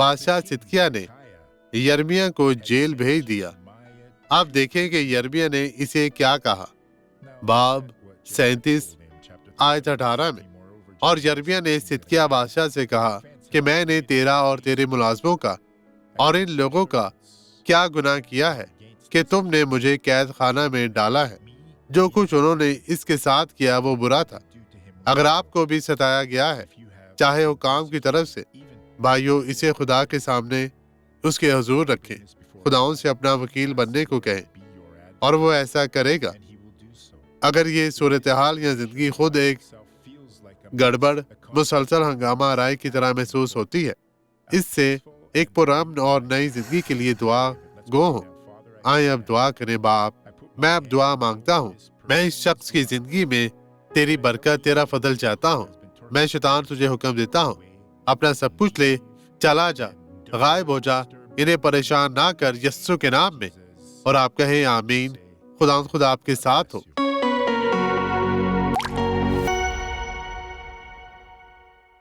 بادشاہ صدقیہ نے یرمیہ کو جیل بھیج دیا۔ اب دیکھیں کہ یرمیہ نے اسے کیا کہا۔ باب 37 آیت 18 میں، اور یرمیہ نے صدقیہ بادشاہ سے کہا کہ میں نے تیرا اور تیرے ملازموں کا اور ان لوگوں کا کیا گناہ کیا ہے کہ تم نے مجھے قید خانہ میں ڈالا ہے؟ جو کچھ انہوں نے اس کے ساتھ کیا وہ برا تھا۔ اگر آپ کو بھی ستایا گیا ہے چاہے حکام کی طرف سے، بھائیو اسے خدا کے سامنے اس کے حضور رکھیں، خداؤں سے اپنا وکیل بننے کو کہیں اور وہ ایسا کرے گا۔ اگر یہ صورتحال یا زندگی خود ایک گڑبڑ مسلسل ہنگامہ آرائی کی طرح محسوس ہوتی ہے، اس سے ایک پرامن اور نئی زندگی کے لیے دعا گو ہوں۔ آئیں اب دعا کریں۔ باپ، میں اب دعا مانگتا ہوں، میں اس شخص کی زندگی میں تیری برکت، تیرا فضل چاہتا ہوں۔ میں شیطان تجھے حکم دیتا ہوں، اپنا سب کچھ لے، چلا جا، غائب ہو جا، انہیں پریشان نہ کر یسوع کے نام میں۔ اور آپ کہیں آمین۔ خدا آپ کے ساتھ ہو۔